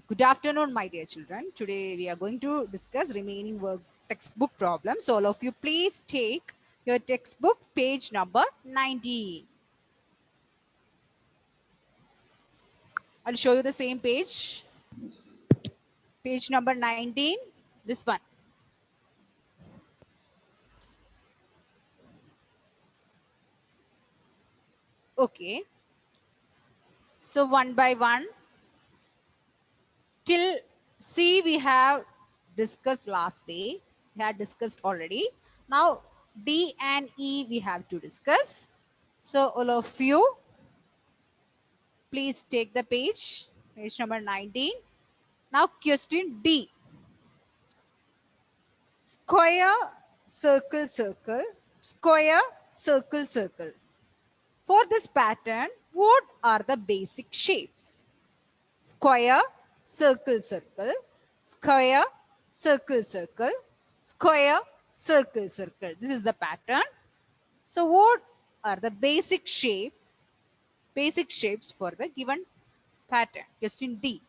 Good afternoon, my dear children. Today we are going to discuss remaining work textbook problems. So all of you please take your textbook page number 90. I'll show you the same page. Page number 19, this one. Okay. So one by one, till C we have discussed last day. We had discussed already. Now D and E we have to discuss. So all of you, please take the page number 19. Now question D. Square, circle, circle, square, circle, circle. For this pattern, what are the basic shapes? Square, circle, circle, square, circle, circle, square, circle, circle. This is the pattern. So what are the basic shapes for the given pattern? Question D.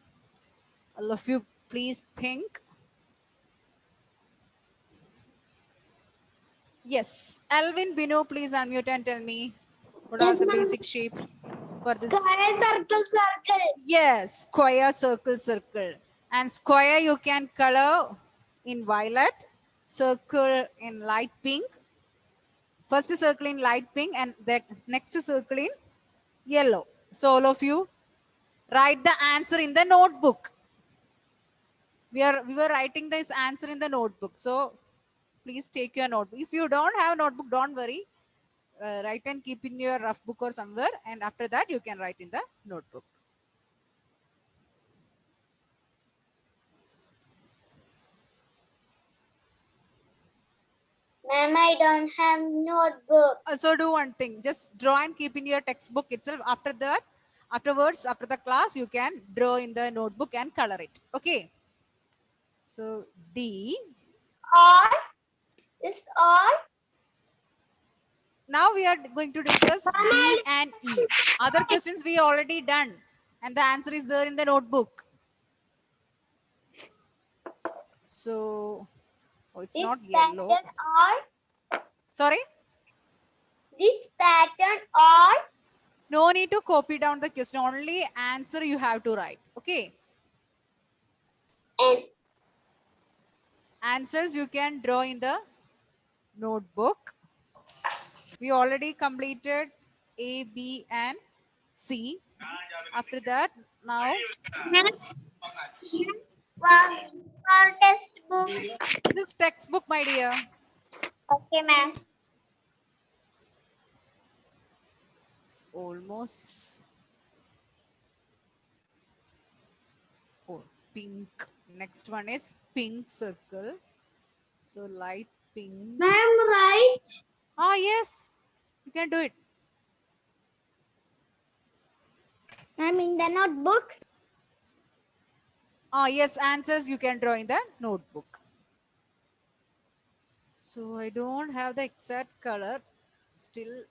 All of you please think. Yes. Alvin Bino, please unmute and tell me what are Yes, the ma'am. basic shapes for this. Square, circle, circle. Yes, square, circle, circle. And square you can color in violet, circle in light pink. First circle in light pink and the next circle in yellow. So all of you write the answer in the notebook. We were writing this answer in the notebook. So please take your notebook. If you don't have notebook, don't worry. Write and keep in your rough book or somewhere, and after that you can write in the notebook. Ma'am, I don't have notebook. So do one thing, just draw and keep in your textbook itself. Afterwards, after the class, you can draw in the notebook and color it. Okay. So D. All is all. Now we are going to discuss B and E. Other questions we already done, and the answer is there in the notebook. So, it's This not yellow. pattern all. Sorry. This pattern all. No need to copy down the question. Only answer you have to write. Okay. And Answers you can draw in the notebook. We already completed A, B, and C. After that, now for textbook. this textbook, my dear. Okay, ma'am. It's almost pink. Next one is pink circle. So light pink. Ma'am, right? Ah, yes. You can do it. Ma'am, in the notebook. Ah, yes. Answers you can draw in the notebook. So I don't have the exact color still.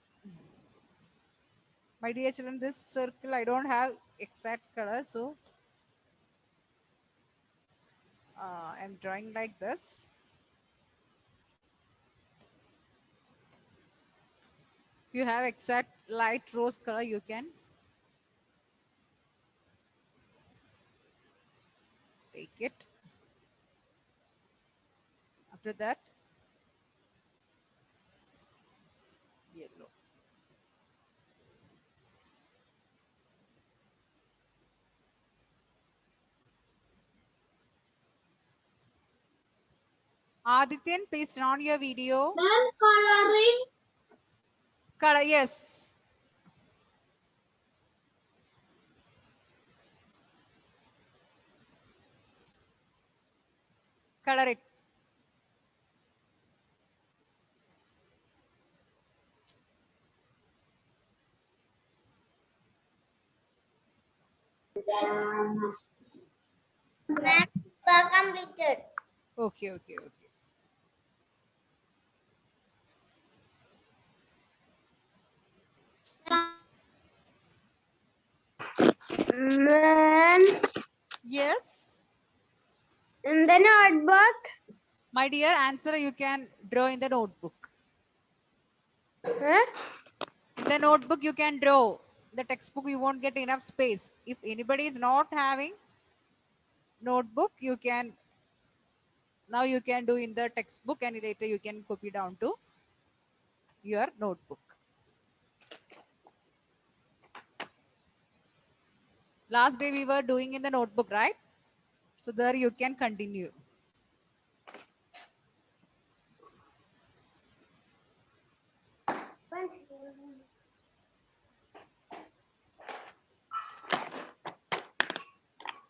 My dear children, this circle I don't have exact color, so I'm drawing like this. If you have exact light rose color, you can take it. After that, yellow. Adityan, please turn on your video. Ma'am, coloring. Color, yes. Color it. Ma'am, completed. Okay, okay, okay. Ma'am. Yes. In the notebook. My dear, answer you can draw in the notebook. Huh? In the notebook, you can draw. The textbook, you won't get enough space. If anybody is not having notebook, you can now you can do in the textbook, and later you can copy down to your notebook. Last day we were doing in the notebook, right? So there you can continue.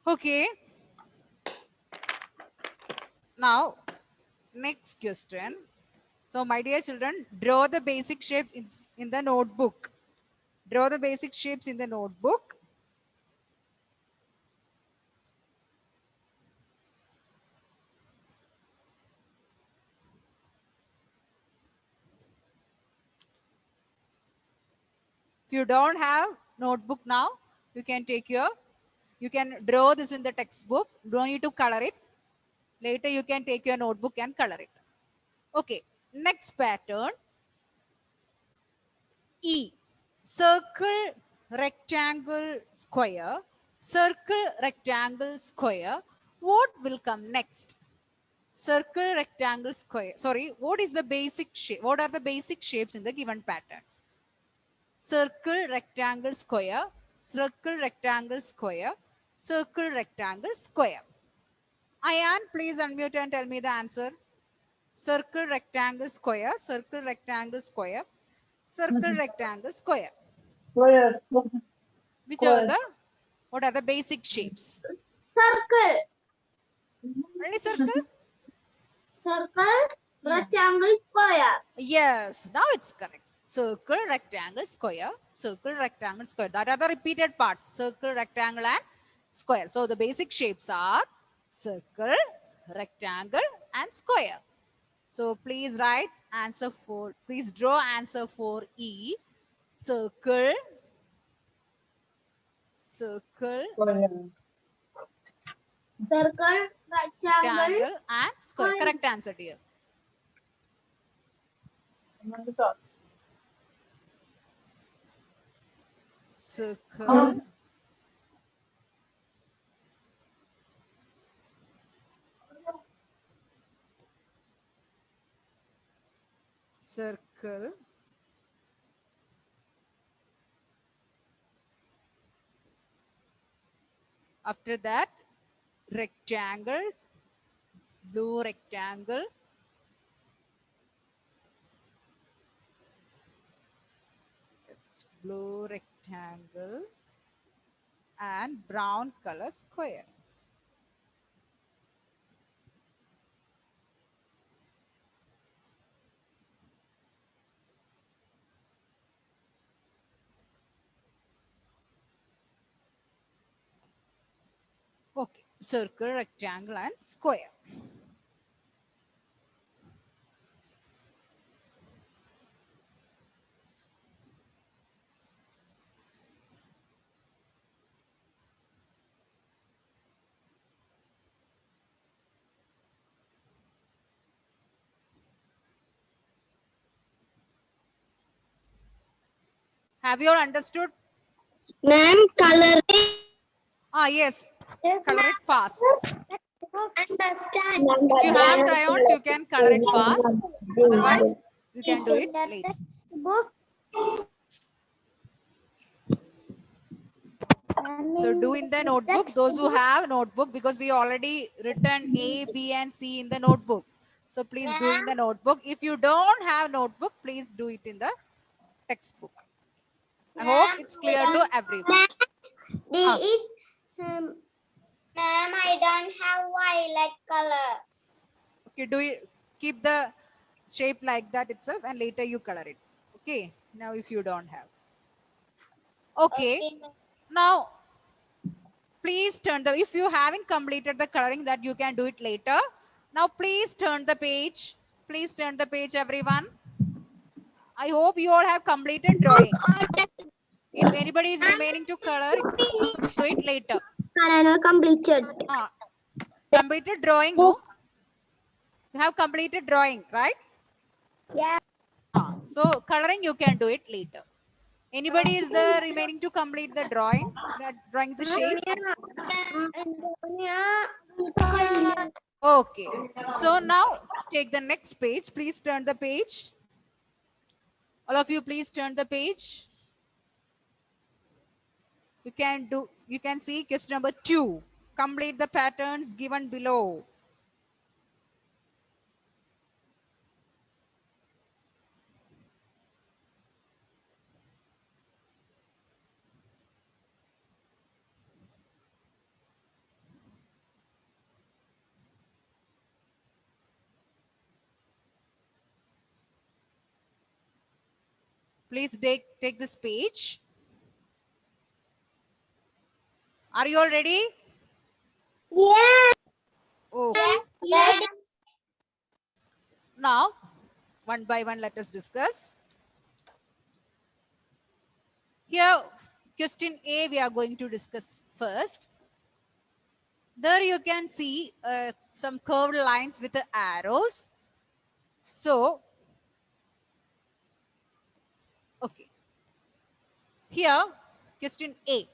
Okay. Now, next question. So, my dear children, draw the basic shape in the notebook. Draw the basic shapes in the notebook. If you don't have notebook now, you can you can draw this in the textbook. Don't need to color it. Later you can take your notebook and color it. Okay, next pattern. E. Circle, rectangle, square. Circle, rectangle, square. What will come next? Circle, rectangle, square. Sorry, what is the basic shape? What are the basic shapes in the given pattern? Circle, rectangle, square. Circle, rectangle, square. Circle, rectangle, square. Ayan, please unmute and tell me the answer. Circle, rectangle, square. Circle, rectangle, square. Circle, rectangle, square. Square. Which are the, what are the basic shapes? Circle. Only circle? Circle. Rectangle. Square. Yes, now it's correct. Circle, rectangle, square. Circle, rectangle, square. That are the repeated parts. Circle, rectangle, and square. So the basic shapes are circle, rectangle, and square. So please write answer for, please draw answer for E. Circle, circle, Circle. Rectangle. rectangle, and square. Correct answer, dear. Circle, circle, after that rectangle, blue rectangle, it's blue rectangle, and brown color square. Okay, circle, rectangle, and square. Have you all understood? Ma'am, coloring. Ah, yes, Yes, color it fast. Understand. If you have crayons, you can color it fast. Otherwise, you can do it In the later. textbook. So do in the notebook, those who have notebook, because we already written A, B, and C in the notebook. So please do in the notebook. If you don't have notebook, please do it in the textbook. I hope it's clear to everyone. Ah. Ma'am, I don't have violet color. Okay, do it. Keep the shape like that itself, and later you color it. Okay. Now, if you don't have. Okay. Now, please turn the. If you haven't completed the coloring, that you can do it later. Now, please turn the page. Please turn the page, everyone. I hope you all have completed drawing. If anybody is remaining to color, do it later. completed. Completed drawing, no? You have completed drawing, right? Yeah. So coloring you can do it later. Anybody is there remaining to complete the drawing? That drawing the shapes? Okay. So now take the next page. Please turn the page. All of you, please turn the page. You can see question number 2. Complete the patterns given below. Please take this page. Are you all ready? Yeah. Okay. Yeah. Now, one by one, let us discuss. Here, question A we are going to discuss first. There you can see some curved lines with the arrows. So, okay. Here, question A.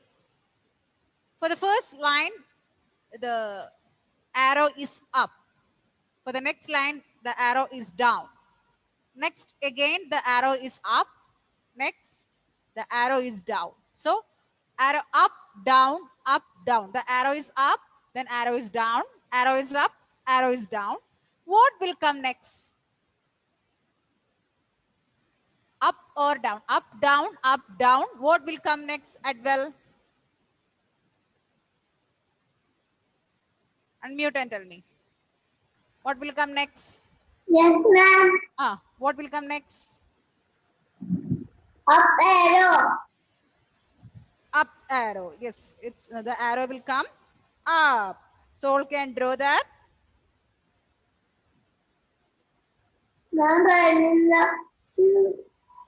For the first line, the arrow is up. For the next line, the arrow is down. Next, again, the arrow is up. Next, the arrow is down. So, arrow up, down, up, down. The arrow is up, then arrow is down, arrow is up, arrow is down. What will come next? Up or down? Up, down, up, down. What will come next, Adwell? Unmute and tell me. What will come next? Yes, ma'am. What will come next? Up arrow. Up arrow. Yes, it's the arrow will come up. So all can draw that. Ma'am, in the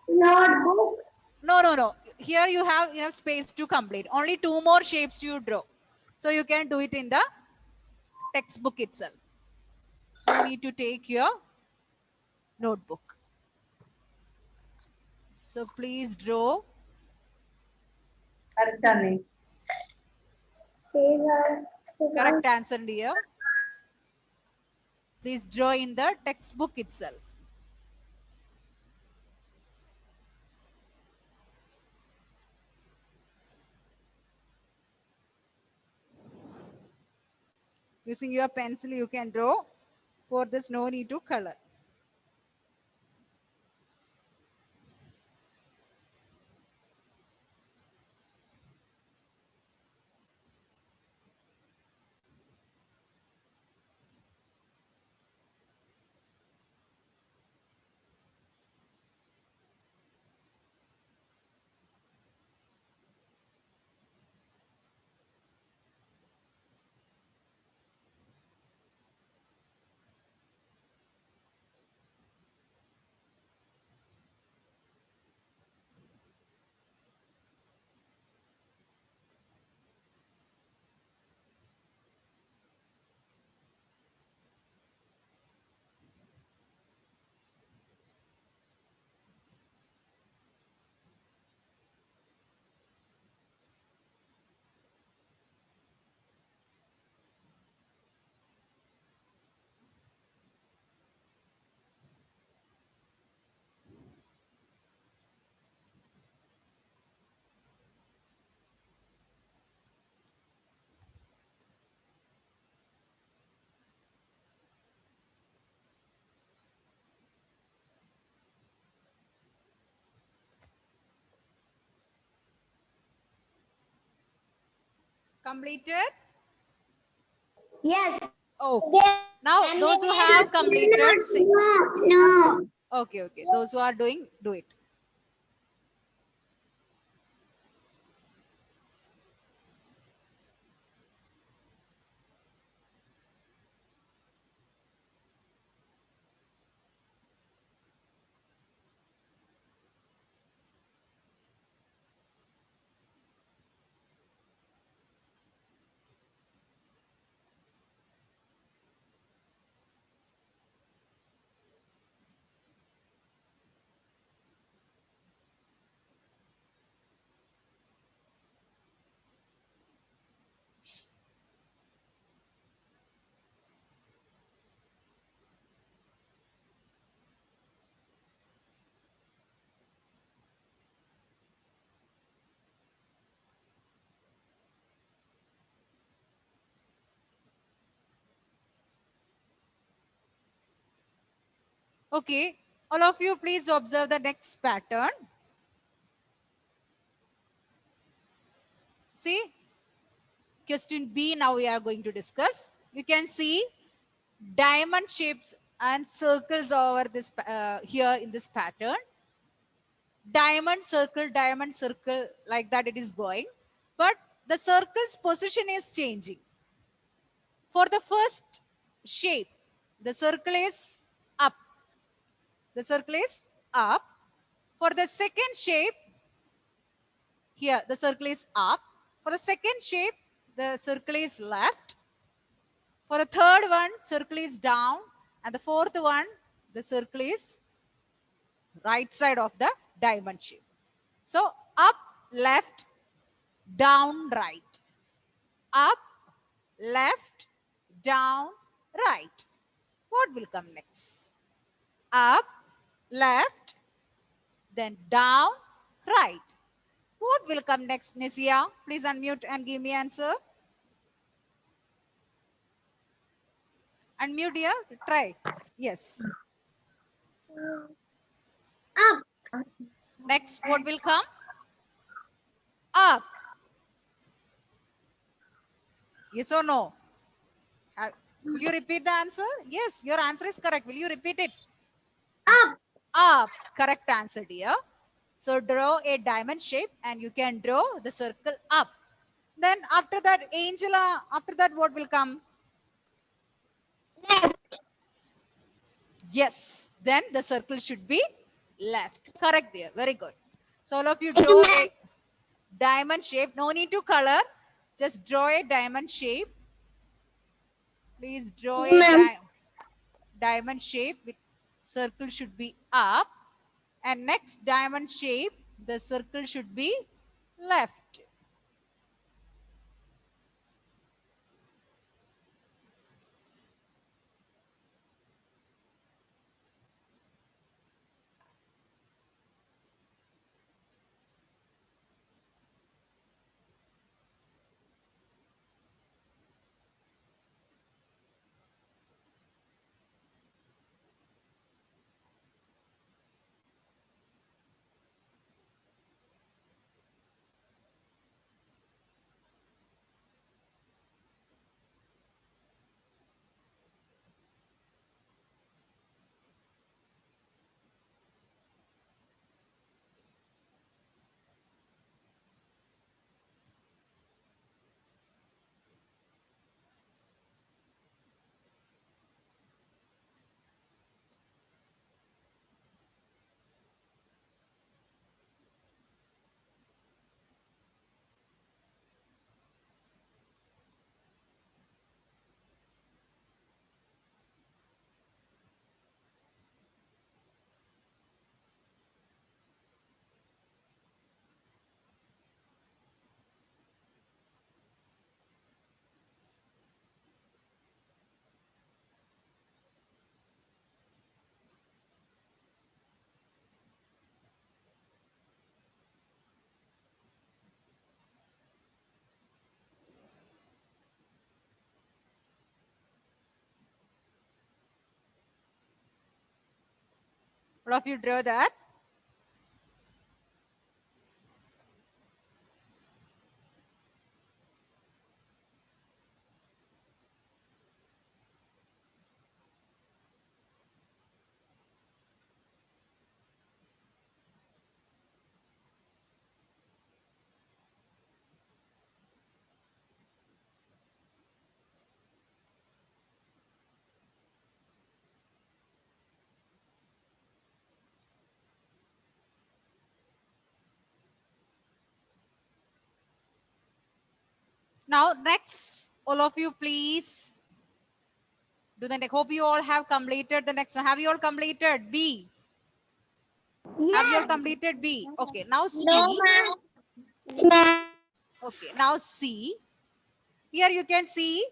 notebook. No. Here you have enough space to complete. Only 2 more shapes you draw. So you can do it in the textbook itself. You need to take your notebook. So please draw. Correct answer, dear. Please draw in the textbook itself. Using your pencil, you can draw. For this, no need to color. Completed? Yes. Okay. Now, those who have completed, say. No. Okay. Those who are doing, do it. Okay, all of you please observe the next pattern. See, question B now we are going to discuss. You can see diamond shapes and circles over this here in this pattern. Diamond, circle, like that it is going. But the circle's position is changing. For the first shape, the circle is up. The circle is up. For the second shape, here the circle is up. For the second shape, the circle is left. For the third one, circle is down. And the fourth one, the circle is right side of the diamond shape. So up, left, down, right. Up, left, down, right. What will come next? Up, left, then down, right. What will come next, Nisia? Please unmute and give me answer. Unmute here. Try. Yes. Up. Next, what will come? Up. Yes or no? Will you repeat the answer? Yes, your answer is correct. Will you repeat it? Up. Up. Correct answer, dear. So draw a diamond shape and you can draw the circle up. Then after that, Angela, after that, what will come? Left. Yes. Then the circle should be left. Correct, dear. Very good. So all of you draw a diamond shape. No need to color. Just draw a diamond shape. Please draw a diamond shape. With circle should be up. And next diamond shape, the circle should be left. All of you draw that. Now, next, all of you, please do the next. Hope you all have completed the next one. Have you all completed B? Have you all completed B? Okay, now C. No, ma'am. Okay, now C. Here you can see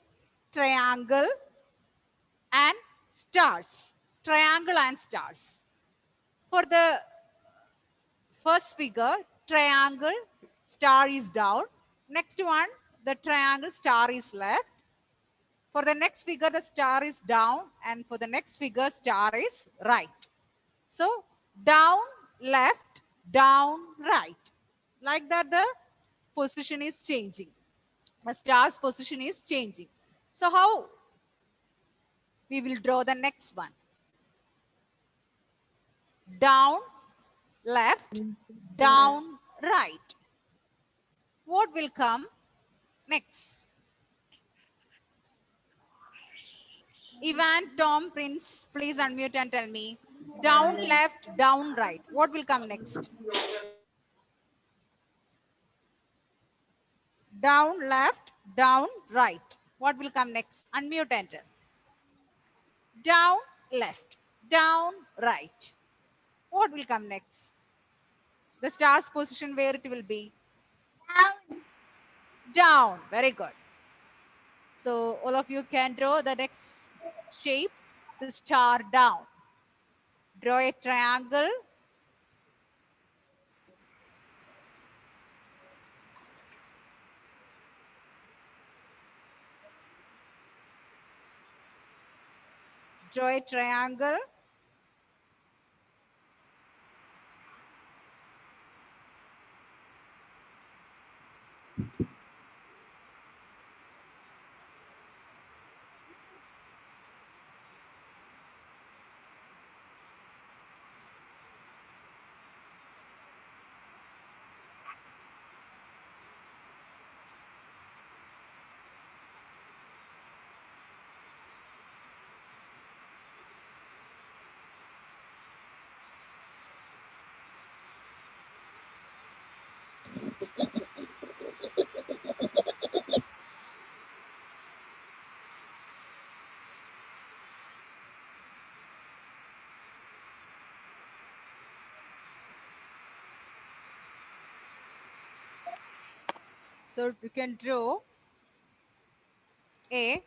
triangle and stars. Triangle and stars. For the first figure, triangle, star is down. Next one, the triangle, star is left. For the next figure, the star is down. And for the next figure, star is right. So down, left, down, right. Like that, the position is changing. The star's position is changing. So how we will draw the next one? Down, left, down, right. What will come next? Ivan, Tom, Prince, please unmute and tell me. Down, left, down, right. What will come next? Down, left, down, right. What will come next? Unmute and tell. Down, left, down, right. What will come next? The star's position, where it will be? Down. Down. Very good. So all of you can draw the next shapes. The star down. Draw a triangle. Draw a triangle. So you can draw a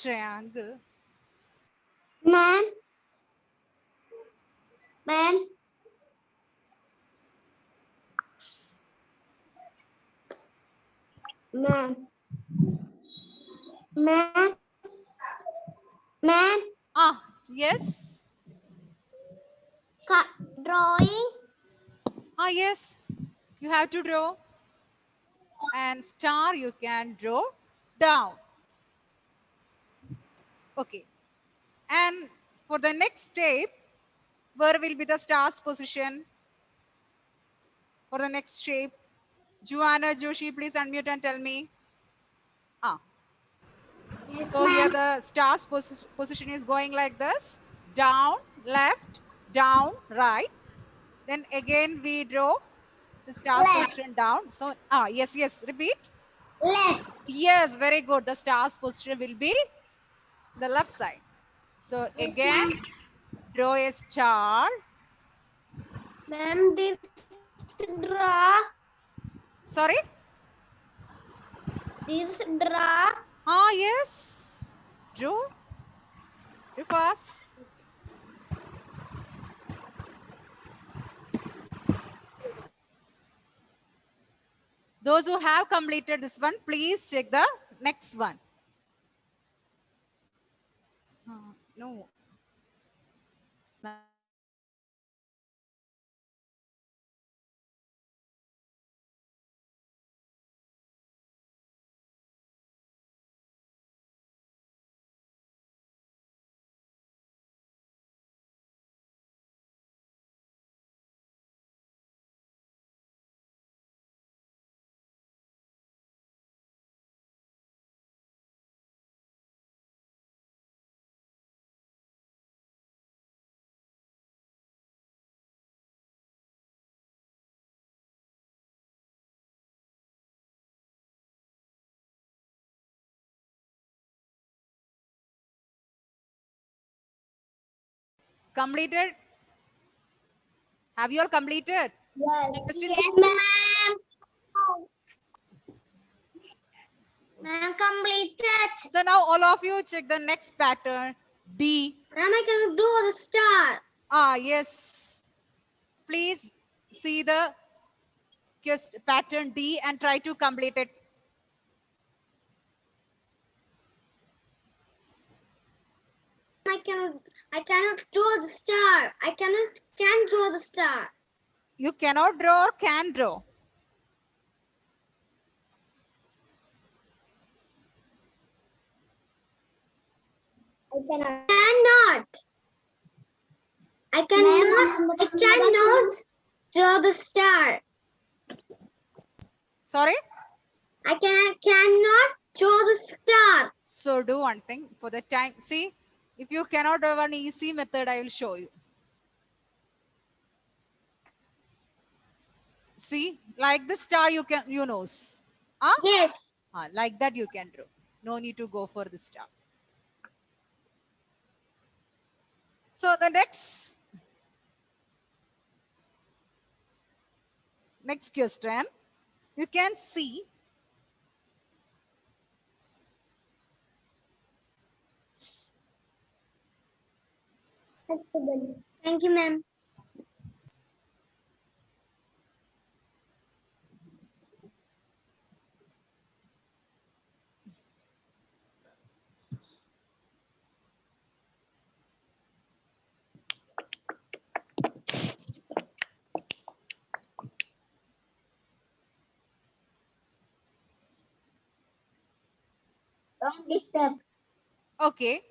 triangle. Man. Man. Man. Man. Man. Ah, yes. Drawing. Ah, yes. You have to draw. And star you can draw down. Okay. And for the next step, where will be the star's position? For the next shape, Joanna Joshi, please unmute and tell me. Ah, Yes, so here ma'am. the star's position is going like this. Down, left, down, right. Then again we draw the star's Left. position down. So, yes, yes, repeat. Left. Yes, very good. The star's position will be the left side. So Yes, again, ma'am. draw a star. Ma'am, this draw. Sorry? This draw. Ah, yes. Draw. Draw fast. Those who have completed this one, please check the next one. No. Completed? Have you all completed? Yes. Questions? Yes, ma'am. Ma'am, completed. So now all of you check the next pattern, D. Ma'am, I can do the star. Ah, yes. Please see the pattern D and try to complete it. I cannot draw the star. I can draw the star. You cannot draw or can draw? I cannot. I cannot draw the star. Sorry? I cannot draw the star. So do one thing for the time. See, if you cannot draw one easy method, I will show you. See, like the star you know. Huh? Yes. Like that you can draw. No need to go for the star. So the next question, you can see Thank you, ma'am. Don't disturb. okay.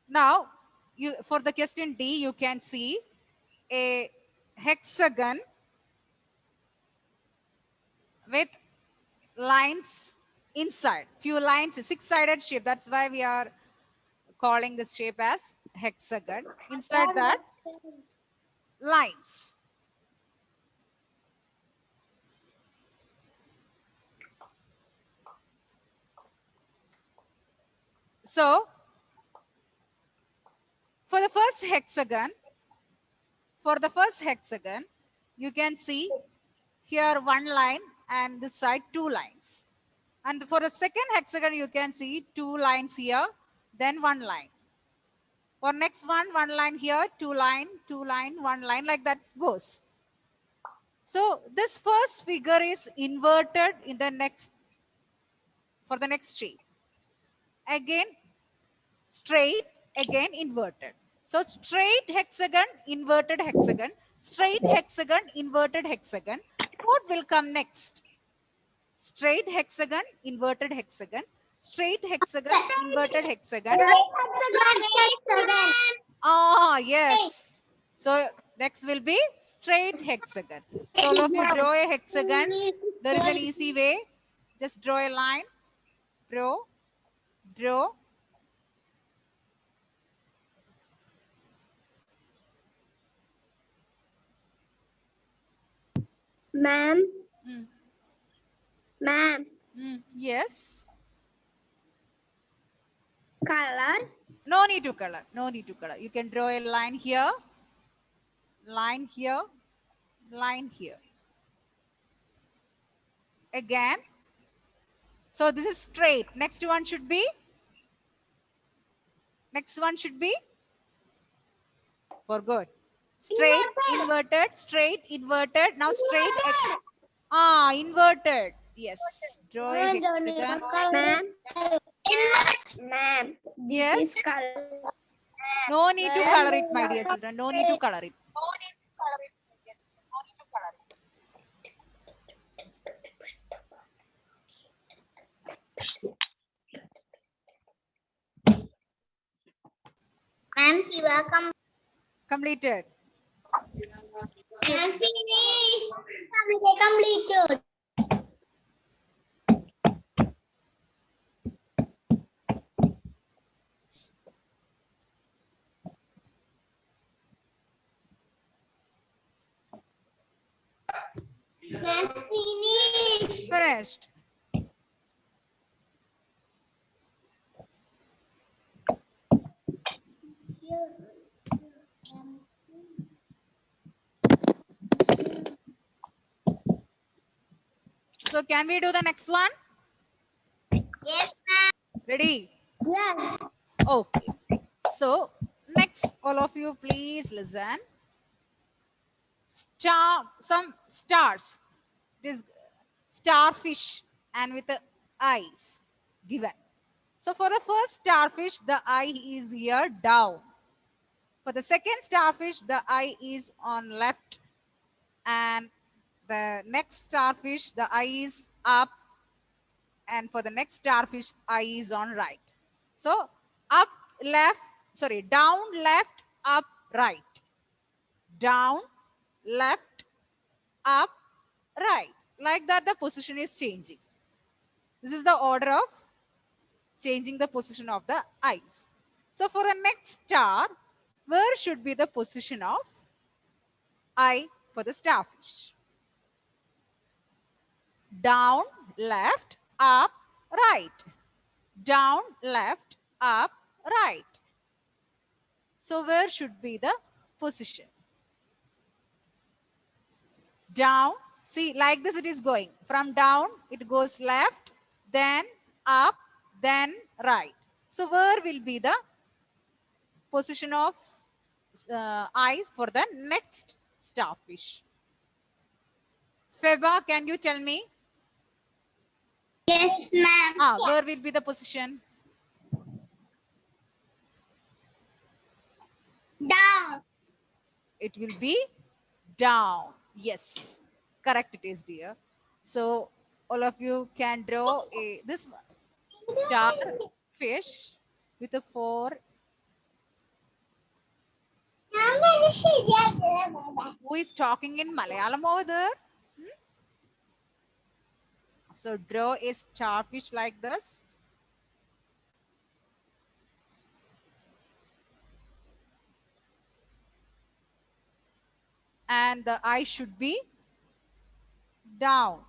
Now you for the question D, you can see a hexagon with lines inside, few lines, six-sided shape. That's why we are calling this shape as hexagon. Inside that, lines. So for the first hexagon, you can see here one line and this side two lines. And for the second hexagon, you can see two lines here, then one line. For next one line here, two line, one line, like that goes. So this first figure is inverted in the next, for the next shape. Again, straight, again inverted. So straight hexagon, inverted hexagon, straight hexagon, inverted hexagon. What will come next? Straight hexagon, inverted hexagon, straight hexagon, inverted hexagon. Ah, yes. So next will be straight hexagon. So all of you draw a hexagon. There is an easy way. Just draw a line. Draw. Ma'am. Mm. Ma'am. Yes. Color. No need to color. No need to color. You can draw a line here, line here, line here. Again. So this is straight. Next one should be for good. Straight, inverted, straight, inverted. Now straight. Inverted. Yes. Draw a hexagon. Ma'am. Ma'am. Yes. Color. No need to color it, my dear children. No need to color it. Ma'am, she welcome. Completed. Ma'am, finish. Completed. Ma'am, finish. Finished. So can we do the next one? Yes, ma'am. Ready? Yes. Okay. So next, all of you please listen. Some stars. It is starfish and with the eyes given. So for the first starfish, the eye is here down. For the second starfish, the eye is on left. And the next starfish, the eye is up. And for the next starfish, eye is on right. So up, left, sorry, down, left, up, right. Down, left, up, right. Like that, the position is changing. This is the order of changing the position of the eyes. So for the next star, where should be the position of eye for the starfish? Down, left, up, right. Down, left, up, right. So where should be the position? Down, see, like this it is going. From down, it goes left, then up, then right. So where will be the position of eyes for the next starfish? Feba, can you tell me? Yes, ma'am. Where will be the position? Down. It will be down. Yes, correct it is, dear. So all of you can draw this star fish with a 4. Who is talking in Malayalam over there? So draw a starfish like this. And the eye should be down.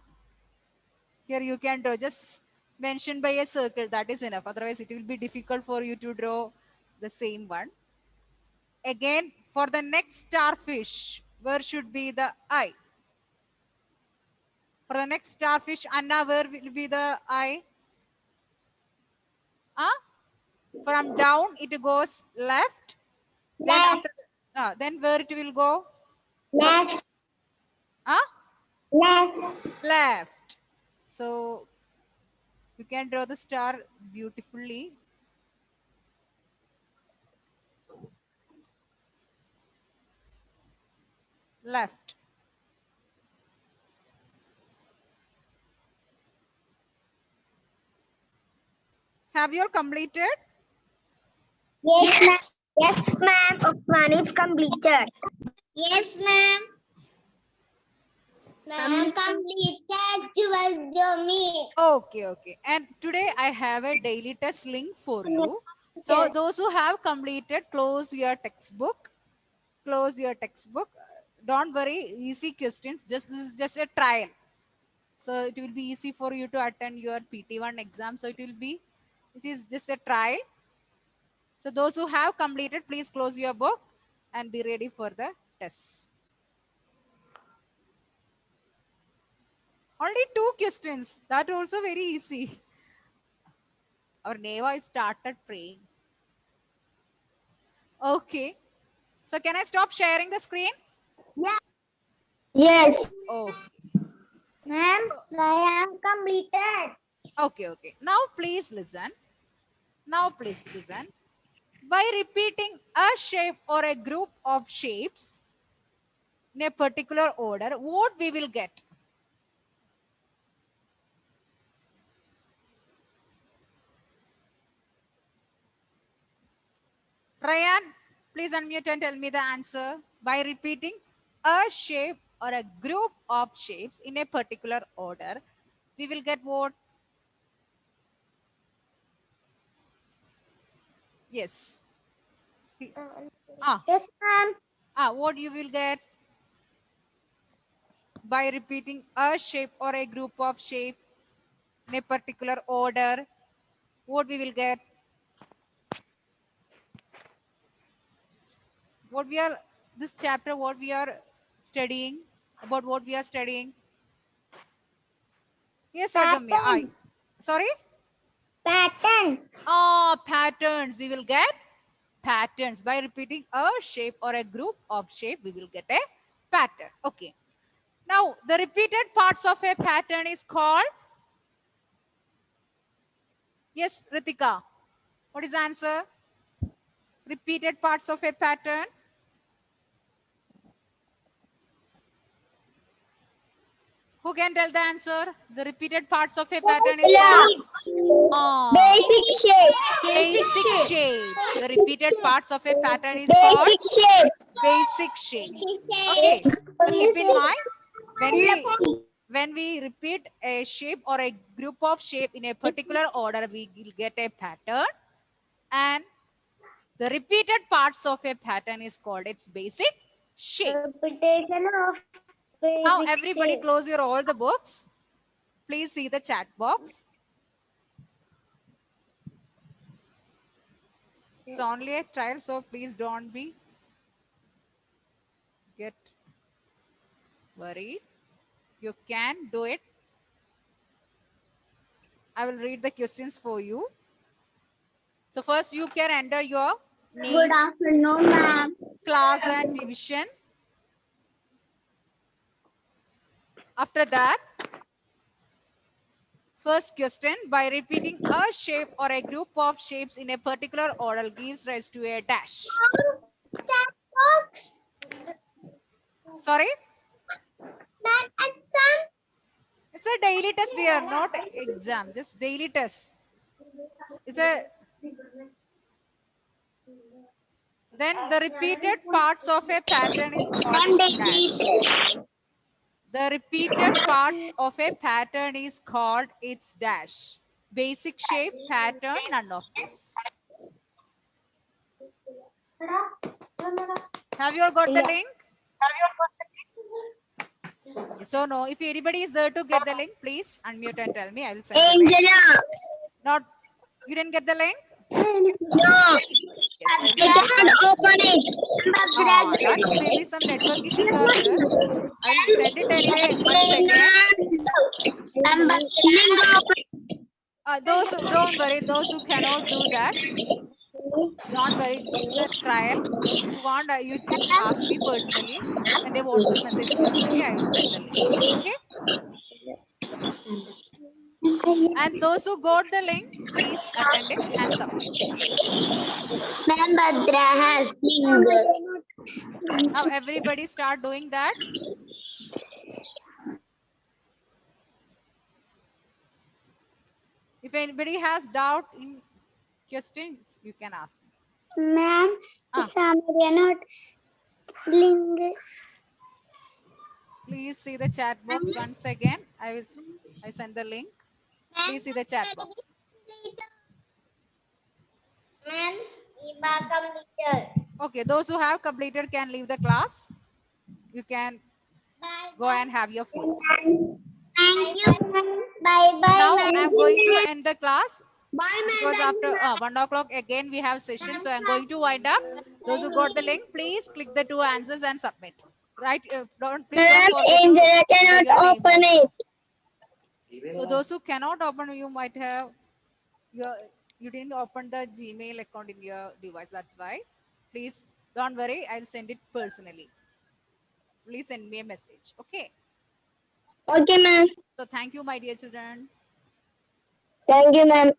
Here you can draw, just mention by a circle, that is enough. Otherwise it will be difficult for you to draw the same one. Again, for the next starfish, where should be the eye? For the next starfish, Anna, where will be the eye? From down, it goes left. Then after then where it will go? Left. Left. Left. So you can draw the star beautifully. Left. Have you all completed? Yes, ma'am. Yes, ma'am. One is completed. Yes, ma'am. Ma'am, completed. Me. Okay. And today I have a daily test link for you. So those who have completed, close your textbook. Close your textbook. Don't worry, easy questions. This is just a trial. So it will be easy for you to attend your PT1 exam. So it is just a trial. So those who have completed, please close your book and be ready for the test. Only 2 questions. That also very easy. Our Neva started praying. Okay. So can I stop sharing the screen? Yeah. Yes. Oh. Ma'am, I am completed. Okay. Now please listen. By repeating a shape or a group of shapes in a particular order, what we will get? Ryan, please unmute and tell me the answer. By repeating a shape or a group of shapes in a particular order, we will get what? Yes. Yes, ma'am. What you will get? By repeating a shape or a group of shapes in a particular order, what we will get? What we are, this chapter, what we are studying, about what we are studying? Yes, Agamya. Pattern. Sorry? Pattern. Patterns. We will get patterns. By repeating a shape or a group of shape, we will get a pattern. Okay. Now, the repeated parts of a pattern is called Yes, Ritika. What is the answer? Repeated parts of a pattern. Who can tell the answer? The repeated parts of a pattern is called Basic shape. basic shape. The repeated parts of a pattern is called Basic shape. basic shape. Okay. So keep in mind when we repeat a shape or a group of shape in a particular order, we will get a pattern, and the repeated parts of a pattern is called its basic shape. Repetition of Now basic everybody shape. close your all the books. Please see the chat box. It's only a trial, so please don't get worried. You can do it. I will read the questions for you. So first you can enter your name, Good afternoon, ma'am. class and division. After that, first question, by repeating a shape or a group of shapes in a particular order gives rise to a dash. Chat box. Sorry? Ma'am, exam. It's a daily test here, not exam, just daily test. It's a Then the repeated parts of a pattern is called its dash. The repeated parts of a pattern is called its dash. Basic shape, pattern, none of this. Have you all got the link? Yes or no? If anybody is there to get the link, please unmute and tell me. I will send the link. Angela. Not, you didn't get the link? No. Yes, I will I send it. cannot open it. That maybe some network issues are there. I will send it anyway once again. Link open. Those who, don't worry, those who cannot do that, don't worry. It's a trial. If you want, you just ask me personally. Send a WhatsApp message personally. I will send the link. Okay. And those who got the link, please attend it and submit. Ma'am, Bhadra has Now everybody start doing that. If anybody has doubt in questions, you can ask me. Ma'am, we are not link. Please see the chat box once again. I send the link. Please see the chat box. Ma'am, Iba computer. Okay, those who have completed can leave the class. You can go and have your food. Thank you, ma'am. Bye bye, Now ma'am. I'm going to end the class Bye, because after 1 o'clock again we have session. So I'm going to wind up. Those who got the link, please click the 2 answers and submit. Right? Please don't Ma'am, forget to Angela do cannot your name open also. it. So those who cannot open, you might have you didn't open the Gmail account in your device. That's why. Please don't worry. I'll send it personally. Please send me a message. Okay. Okay, ma'am. So thank you, my dear children. Thank you, ma'am.